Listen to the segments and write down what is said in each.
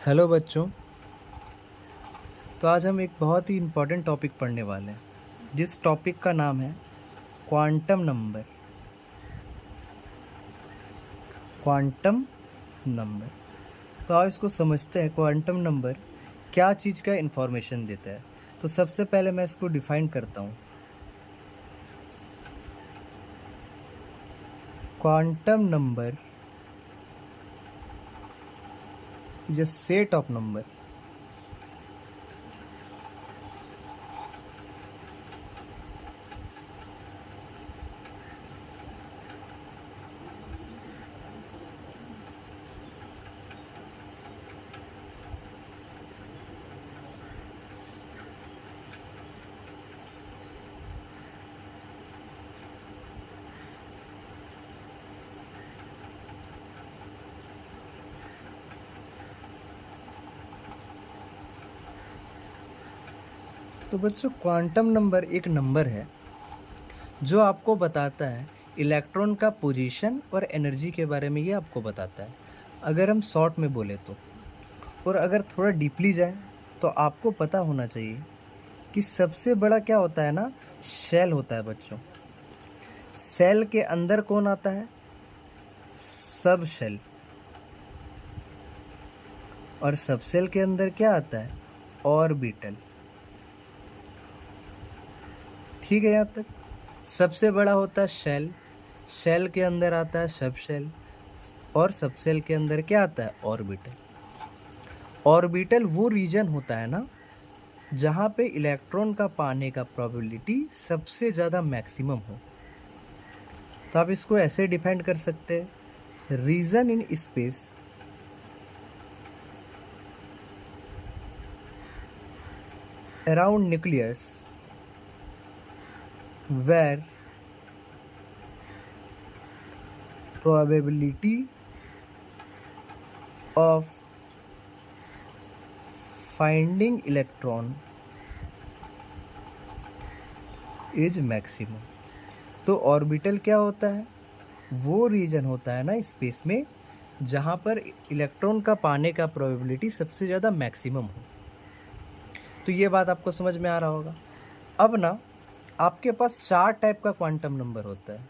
Hello बच्चों। तो आज हम एक बहुत ही इम्पोर्टेंट टॉपिक पढ़ने वाले हैं जिस टॉपिक का नाम है क्वांटम नंबर। Quantum number. तो आज इसको समझते हैं क्वांटम नंबर क्या चीज़ का इन्फॉर्मेशन देता है। तो सबसे पहले मैं इसको डिफाइन करता हूँ। Quantum number is a set of number तो बच्चों क्वांटम नंबर एक नंबर है जो आपको बताता है इलेक्ट्रॉन का पोजीशन और एनर्जी के बारे में। ये आपको बताता है अगर हम शॉर्ट में बोले तो। और अगर थोड़ा डीपली जाए तो आपको पता होना चाहिए कि सबसे बड़ा क्या होता है ना, शेल होता है बच्चों। सेल के अंदर कौन आता है? सब शेल। और सब सेल के अंदर क्या आता है? ऑर्बिटल। ठीक है यहाँ तक। सबसे बड़ा होता है शेल, शेल के अंदर आता है सब शेल, और सब सेल के अंदर क्या आता है? ऑर्बिटल। ऑर्बिटल वो रीजन होता है ना जहाँ पे इलेक्ट्रॉन का पाने का प्रोबेबिलिटी सबसे ज़्यादा मैक्सिमम हो। तो आप इसको ऐसे डिफाइन कर सकते हैं, region in space around nucleus where probability of finding electron is maximum। तो ऑर्बिटल क्या होता है? वो रीजन होता है ना स्पेस में जहाँ पर इलेक्ट्रॉन का पाने का प्रोबेबिलिटी सबसे ज़्यादा मैक्सिमम हो। तो ये बात आपको समझ में आ रहा होगा। अब ना आपके पास 4 टाइप का क्वांटम नंबर होता है।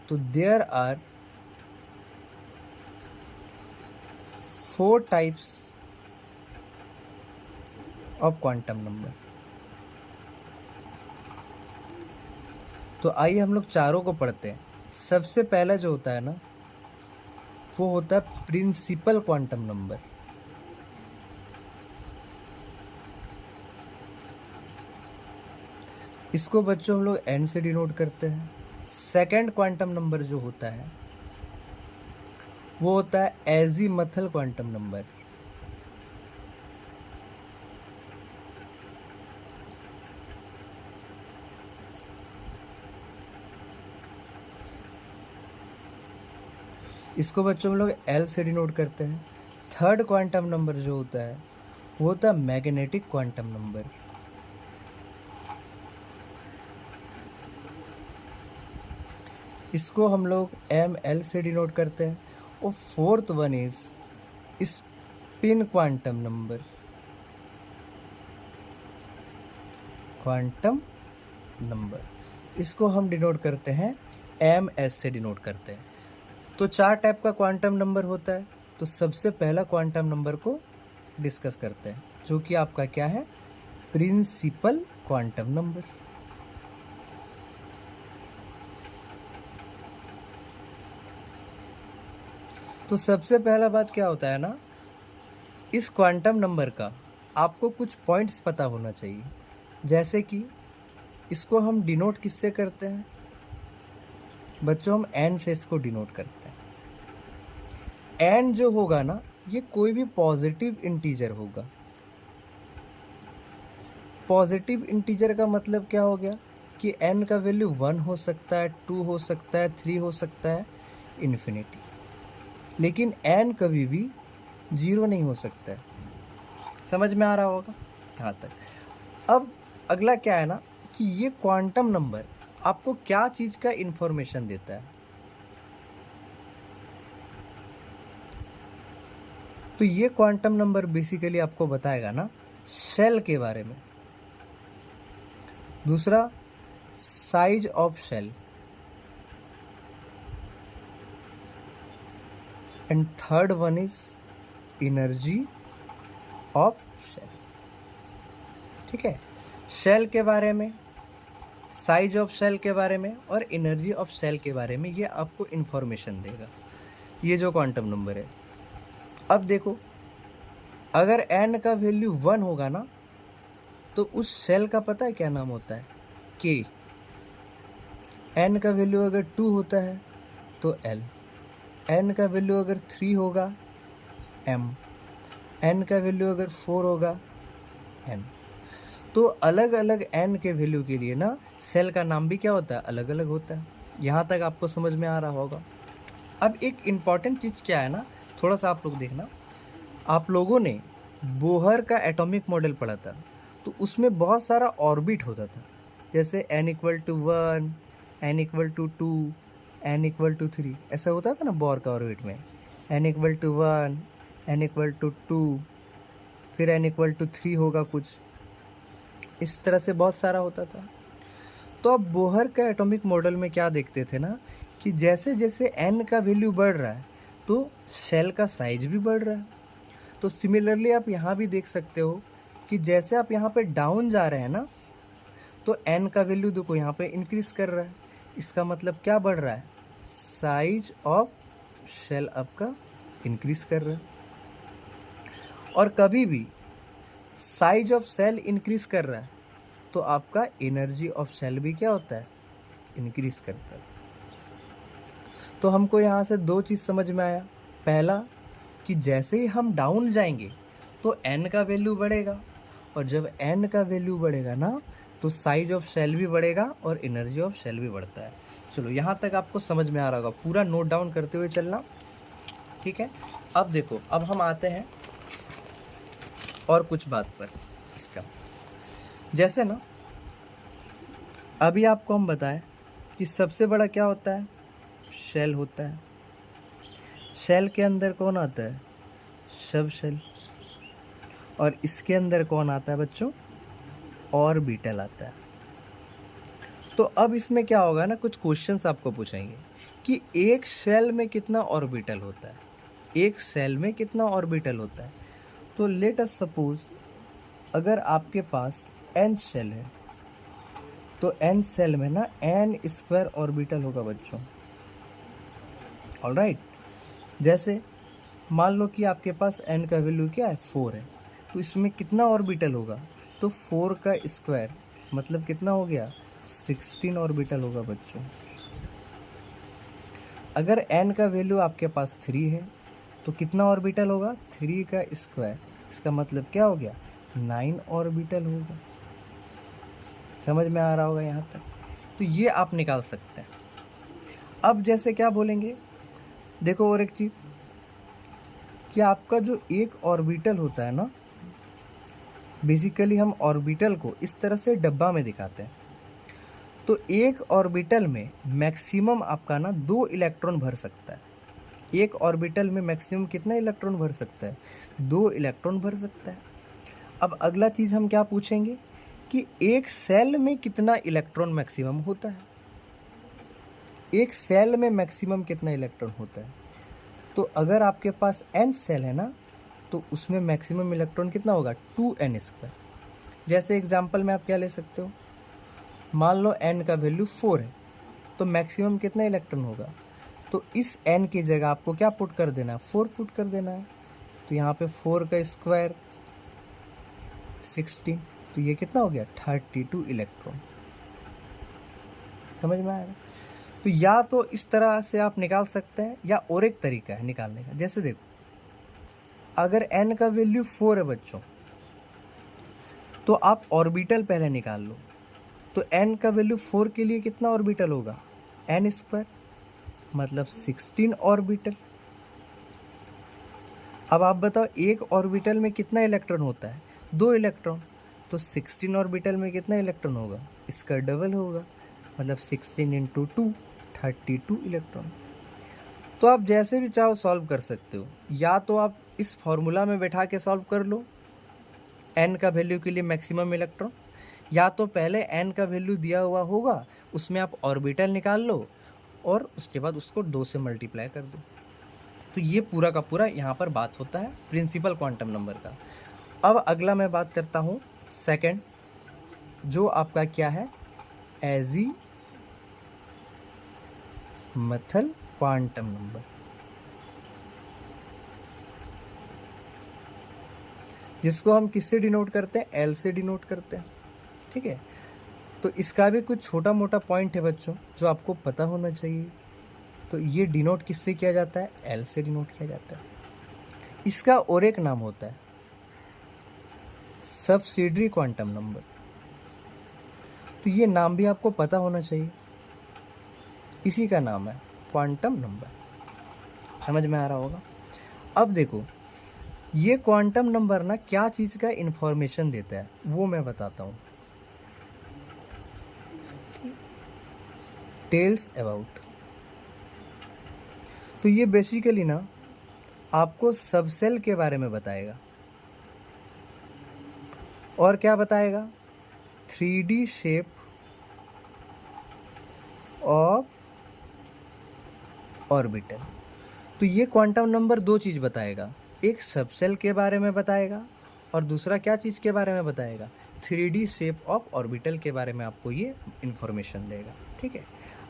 तो there are 4 types of quantum number. तो आइए हम लोग चारों को पढ़ते हैं। सबसे पहला जो होता है ना वो होता है प्रिंसिपल क्वांटम नंबर। इसको बच्चों हम लोग n से डिनोट करते हैं। सेकंड क्वांटम नंबर जो होता है वो होता है एजीमथल क्वांटम नंबर। इसको बच्चों हम लोग L से डिनोट करते हैं। थर्ड क्वांटम नंबर जो होता है वो होता है मैग्नेटिक क्वांटम नंबर। इसको हम लोग ML से डिनोट करते हैं। और fourth one is spin quantum number. Quantum number इसको हम डिनोट करते हैं MS से डिनोट करते हैं। तो 4 टाइप का क्वांटम नंबर होता है। तो सबसे पहला क्वांटम नंबर को डिस्कस करते हैं जो कि आपका क्या है? Principal quantum number. तो सबसे पहला बात क्या होता है ना, इस क्वांटम नंबर का आपको कुछ पॉइंट्स पता होना चाहिए। जैसे कि इसको हम डिनोट किससे करते हैं बच्चों? हम n से इसको डिनोट करते हैं। n जो होगा ना ये कोई भी पॉजिटिव इंटीजर होगा। पॉजिटिव इंटीजर का मतलब क्या हो गया कि n का वैल्यू 1 हो सकता है, 2 हो सकता है, 3 हो सकता है, इन्फिनिटी। लेकिन n कभी भी 0 नहीं हो सकता है। समझ में आ रहा होगा यहाँ तक। अब अगला क्या है ना कि ये क्वांटम नंबर आपको क्या चीज़ का इंफॉर्मेशन देता है? तो ये क्वांटम नंबर बेसिकली आपको बताएगा ना शेल के बारे में। दूसरा size of shell, and third one is energy of shell. ठीक है, शेल के बारे में, साइज ऑफ शेल के बारे में और एनर्जी ऑफ शेल के बारे में ये आपको इन्फॉर्मेशन देगा, ये जो क्वांटम नंबर है। अब देखो, अगर n का वैल्यू 1 होगा ना तो उस शेल का पता है क्या नाम होता है? k। n का वैल्यू अगर 2 होता है तो l, n का वैल्यू अगर 3 होगा m, n का वैल्यू अगर 4 होगा n। तो अलग अलग n के वैल्यू के लिए ना सेल का नाम भी क्या होता है? अलग अलग होता है। यहाँ तक आपको समझ में आ रहा होगा। अब एक इम्पॉर्टेंट चीज़ क्या है ना, थोड़ा सा आप लोग देखना, आप लोगों ने बोहर का एटॉमिक मॉडल पढ़ा था, तो उसमें बहुत सारा ऑर्बिट होता था, जैसे n = 1, n = 2, n = 3, ऐसा होता था ना बोहर का ऑर्बिट में। n = 1, n = 2, फिर n = 3 होगा कुछ, इस तरह से बहुत सारा होता था। तो अब बोहर का एटॉमिक मॉडल में क्या देखते थे ना कि जैसे जैसे n का वैल्यू बढ़ रहा है तो शेल का साइज भी बढ़ रहा है। तो सिमिलरली आप यहाँ भी देख सकते हो कि जैसे आप यहाँ पे डाउन जा रहे हैं ना तो n का वैल्यू देखो यहाँ पे इंक्रीज कर रहा है। इसका मतलब क्या बढ़ रहा है? साइज ऑफ शेल आपका इंक्रीज कर रहा है। और कभी भी साइज ऑफ सेल इंक्रीज कर रहा है तो आपका एनर्जी ऑफ सेल भी क्या होता है? इंक्रीज करता है। तो हमको यहाँ से दो चीज़ समझ में आया। पहला कि जैसे ही हम डाउन जाएंगे तो n का वैल्यू बढ़ेगा, और जब n का वैल्यू बढ़ेगा ना तो साइज ऑफ सेल भी बढ़ेगा और एनर्जी ऑफ सेल भी बढ़ता है। चलो यहाँ तक आपको समझ में आ रहा होगा, पूरा नोट डाउन करते हुए चलना, ठीक है। अब देखो, अब हम आते हैं और कुछ बात पर इसका। जैसे ना अभी आपको हम बताएं कि सबसे बड़ा क्या होता है? शेल होता है। शेल के अंदर कौन आता है? सब शेल। और इसके अंदर कौन आता है बच्चों? ऑर्बिटल आता है। तो अब इसमें क्या होगा ना, कुछ क्वेश्चंस आपको पूछेंगे कि एक शेल में कितना ऑर्बिटल होता है, एक शेल में कितना ऑर्बिटल होता है। तो लेट अस सपोज अगर आपके पास n शेल है तो n शेल में ना n² ऑर्बिटल होगा बच्चों। ऑलराइट, जैसे मान लो कि आपके पास n का वैल्यू क्या है? 4 है, तो इसमें कितना ऑर्बिटल होगा? तो 4 का स्क्वायर मतलब कितना हो गया? 16 ऑर्बिटल होगा बच्चों। अगर n का वैल्यू आपके पास 3 है तो कितना ऑर्बिटल होगा? 3 का स्क्वायर, इसका मतलब क्या हो गया? 9 ऑर्बिटल होगा। समझ में आ रहा होगा यहाँ तक? तो ये आप निकाल सकते हैं। अब जैसे क्या बोलेंगे, देखो और एक चीज़ कि आपका जो एक ऑर्बिटल होता है ना, बेसिकली हम ऑर्बिटल को इस तरह से डब्बा में दिखाते हैं। तो एक ऑर्बिटल में मैक्सिमम आपका ना 2 इलेक्ट्रॉन भर सकता है। एक ऑर्बिटल में मैक्सिमम कितना इलेक्ट्रॉन भर सकता है? 2 इलेक्ट्रॉन भर सकता है। अब अगला चीज़ हम क्या पूछेंगे कि एक सेल में कितना इलेक्ट्रॉन मैक्सिमम होता है। एक सेल में मैक्सिमम कितना इलेक्ट्रॉन होता है? तो अगर आपके पास n सेल है ना तो उसमें मैक्सिमम इलेक्ट्रॉन कितना होगा? 2n²। जैसे एग्जांपल में आप क्या ले सकते हो, मान लो n का वैल्यू 4 है तो मैक्सिमम कितना इलेक्ट्रॉन होगा? तो इस n की जगह आपको क्या पुट कर देना है? 4 पुट कर देना है। तो यहाँ पे 4 का स्क्वायर 16, तो ये कितना हो गया? 32 इलेक्ट्रॉन। समझ में आया? तो या तो इस तरह से आप निकाल सकते हैं या और एक तरीका है निकालने का। जैसे देखो, अगर n का वैल्यू 4 है बच्चों तो आप ऑर्बिटल पहले निकाल लो। तो n का वैल्यू 4 के लिए कितना ऑर्बिटल होगा? n² मतलब 16 ऑर्बिटल। अब आप बताओ एक ऑर्बिटल में कितना इलेक्ट्रॉन होता है? 2 इलेक्ट्रॉन। तो 16 ऑर्बिटल में कितना इलेक्ट्रॉन होगा? इसका डबल होगा, मतलब 16 × 2 32 इलेक्ट्रॉन। तो आप जैसे भी चाहो सॉल्व कर सकते हो। या तो आप इस फॉर्मूला में बैठा के सॉल्व कर लो n का वैल्यू के लिए मैक्सिमम इलेक्ट्रॉन, या तो पहले n का वैल्यू दिया हुआ होगा उसमें आप ऑर्बिटल निकाल लो और उसके बाद उसको 2 से मल्टीप्लाई कर दो। तो ये पूरा का पूरा यहाँ पर बात होता है प्रिंसिपल क्वांटम नंबर का। अब अगला मैं बात करता हूँ सेकंड, जो आपका क्या है, एजीमथल क्वांटम नंबर, जिसको हम किससे डिनोट करते हैं, एल से डिनोट करते हैं। ठीक है, तो इसका भी कुछ छोटा मोटा पॉइंट है बच्चों जो आपको पता होना चाहिए। तो ये डिनोट किससे किया जाता है, एल से डिनोट किया जाता है। इसका और एक नाम होता है सब्सिडियरी क्वांटम नंबर। तो ये नाम भी आपको पता होना चाहिए, इसी का नाम है क्वांटम नंबर। समझ में आ रहा होगा। अब देखो ये क्वांटम नंबर ना क्या चीज़ का इंफॉर्मेशन देता है वो मैं बताता हूँ। टेल्स अबाउट, तो ये बेसिकली ना आपको सबसेल के बारे में बताएगा। और क्या बताएगा, 3D शेप ऑफ ऑर्बिटल। तो ये क्वांटम नंबर दो चीज़ बताएगा, एक सबसेल के बारे में बताएगा और दूसरा क्या चीज़ के बारे में बताएगा, 3D शेप ऑफ ऑर्बिटल के बारे में आपको ये इंफॉर्मेशन देगा। ठीक है,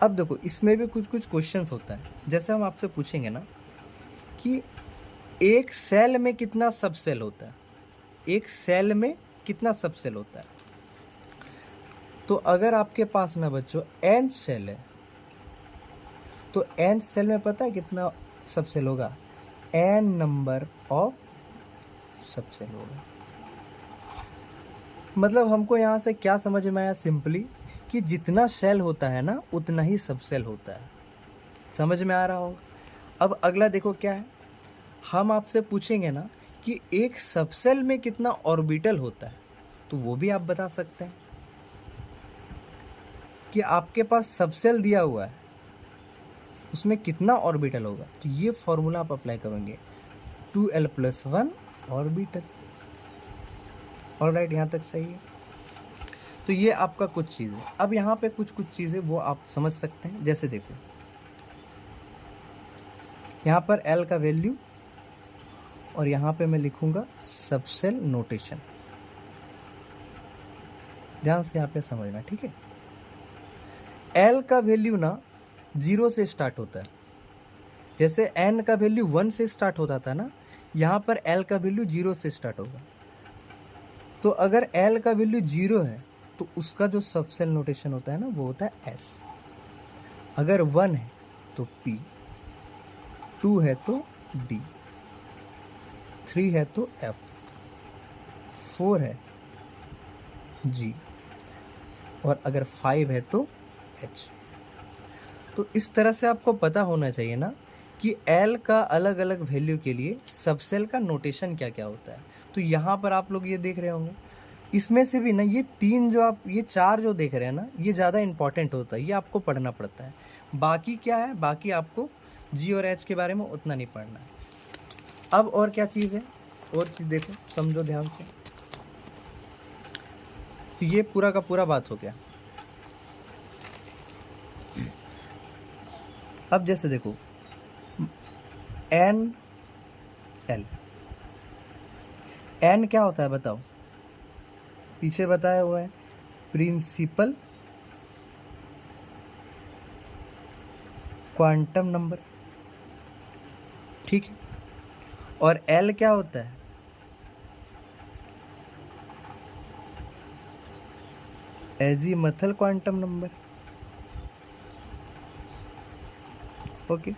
अब देखो इसमें भी कुछ कुछ क्वेश्चंस होता है। जैसे हम आपसे पूछेंगे ना कि एक सेल में कितना सबसेल होता है, एक सेल में कितना सबसेल होता है। तो अगर आपके पास ना बच्चों n सेल है तो n सेल में पता है कितना सबसेल होगा, n नंबर ऑफ सबसेल होगा। मतलब हमको यहाँ से क्या समझ में आया, सिंपली कि जितना सेल होता है ना उतना ही सबसेल होता है। समझ में आ रहा होगा। अब अगला देखो क्या है, हम आपसे पूछेंगे ना कि एक सबसेल में कितना ऑर्बिटल होता है, तो वो भी आप बता सकते हैं कि आपके पास सबसेल दिया हुआ है उसमें कितना ऑर्बिटल होगा। तो ये फॉर्मूला आप अप्लाई करेंगे, 2l+1 ऑर्बिटल। ऑलराइट, यहाँ तक सही है। तो ये आपका कुछ चीज़ है। अब यहाँ पे कुछ कुछ चीज़ें वो आप समझ सकते हैं। जैसे देखो यहाँ पर l का वैल्यू और यहाँ पे मैं लिखूँगा सबसेल नोटेशन। ध्यान से यहाँ पे समझना, ठीक है। l का वैल्यू ना 0 से स्टार्ट होता है, जैसे n का वैल्यू 1 से स्टार्ट होता था ना, यहाँ पर l का वैल्यू 0 से स्टार्ट होगा। तो अगर l का वैल्यू 0 है तो उसका जो सबसेल नोटेशन होता है ना वो होता है s। अगर 1 है तो p, 2 है तो d, 3 है तो f, 4 है g और अगर 5 है तो h। तो इस तरह से आपको पता होना चाहिए ना कि l का अलग अलग वैल्यू के लिए सबसेल का नोटेशन क्या क्या होता है। तो यहाँ पर आप लोग ये देख रहे होंगे, इसमें से भी ना ये 3 जो आप ये 4 जो देख रहे हैं ना ये ज़्यादा इंपॉर्टेंट होता है, ये आपको पढ़ना पड़ता है। बाकी क्या है, बाकी आपको g और h के बारे में उतना नहीं पढ़ना है। अब और क्या चीज़ है, और चीज़ देखो, समझो ध्यान से। तो ये पूरा का पूरा बात हो गया। अब जैसे देखो n l, n क्या होता है बताओ, पीछे बताया हुआ है प्रिंसिपल क्वांटम नंबर, ठीक है। और l क्या होता है, एजीमथल क्वांटम नंबर। ओके,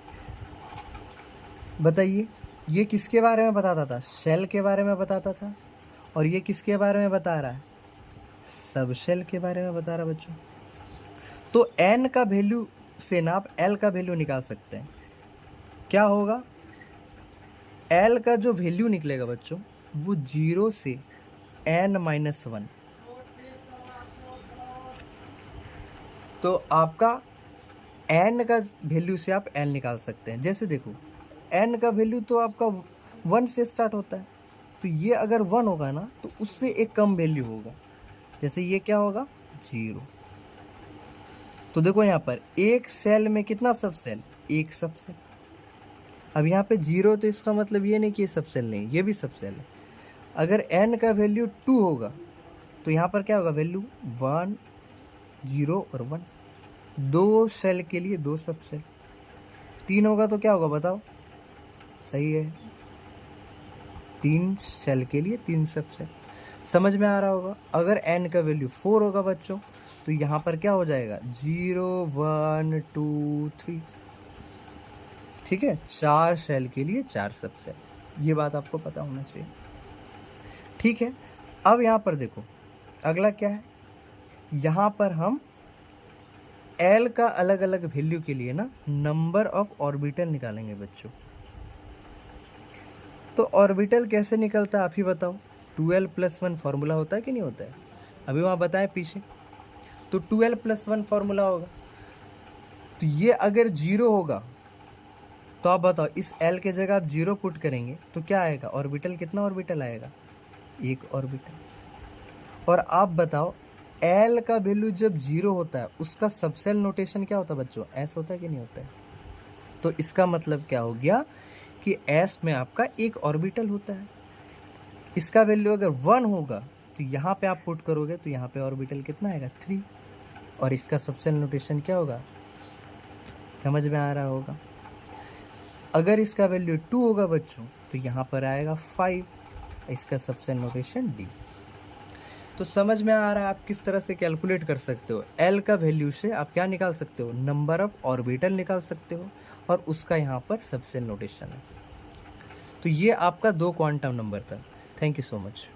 बताइए ये किसके बारे में बताता था, सेल के बारे में बताता था, और ये किसके बारे में बता रहा है, सबसेल के बारे में बता रहा है बच्चों। तो n का वैल्यू से ना आप l का वैल्यू निकाल सकते हैं। क्या होगा, l का जो वैल्यू निकलेगा बच्चों वो 0 से n-1। तो आपका n का वैल्यू से आप l निकाल सकते हैं। जैसे देखो n का वैल्यू तो आपका 1 से स्टार्ट होता है, तो ये अगर 1 होगा ना तो उससे एक कम वैल्यू होगा, जैसे ये क्या होगा 0। तो देखो यहाँ पर एक सेल में कितना सब सेल, एक सब सेल। अब यहाँ पे 0 तो इसका मतलब ये नहीं कि ये सब सेल नहीं, ये भी सब सेल है। अगर n का वैल्यू 2 होगा तो यहाँ पर क्या होगा वैल्यू 1 0 और 1, 2 सेल के लिए 2 सब सेल। 3 होगा तो क्या होगा बताओ, सही है 3 सेल के लिए 3 सब सेल। समझ में आ रहा होगा। अगर n का वैल्यू 4 होगा बच्चों तो यहाँ पर क्या हो जाएगा 0 1 2 3, ठीक है, 4 सेल के लिए 4 सब सेल। ये बात आपको पता होना चाहिए, ठीक है। अब यहाँ पर देखो अगला क्या है, यहाँ पर हम L का अलग अलग वैल्यू के लिए ना नंबर ऑफ ऑर्बिटल निकालेंगे बच्चों। तो ऑर्बिटल कैसे निकलता है आप ही बताओ। 12+1 फॉर्मूला होता है कि नहीं होता है, अभी वहाँ बताए पीछे। तो 12+1 फॉर्मूला होगा, तो ये अगर 0 होगा तो आप बताओ इस L के जगह आप 0 पुट करेंगे तो क्या आएगा ऑर्बिटल, कितना ऑर्बिटल आएगा, एक ऑर्बिटल। और आप बताओ L का वैल्यू जब 0 होता है उसका सबसेल नोटेशन क्या होता है बच्चों, S होता है कि नहीं होता है। तो इसका मतलब क्या हो गया कि S में आपका एक ऑर्बिटल होता है। इसका वैल्यू अगर 1 होगा तो यहाँ पे आप पुट करोगे तो यहाँ पे ऑर्बिटल कितना आएगा 3, और इसका सबसेल नोटेशन क्या होगा, समझ में आ रहा होगा। अगर इसका वैल्यू 2 होगा बच्चों तो यहाँ पर आएगा 5, इसका सबसेल नोटेशन D। तो समझ में आ रहा है आप किस तरह से कैलकुलेट कर सकते हो। L का वैल्यू से आप क्या निकाल सकते हो, नंबर ऑफ ऑर्बिटल निकाल सकते हो, और उसका यहाँ पर सबसेल नोटेशन है। तो ये आपका 2 क्वांटम नंबर था। Thank you so much.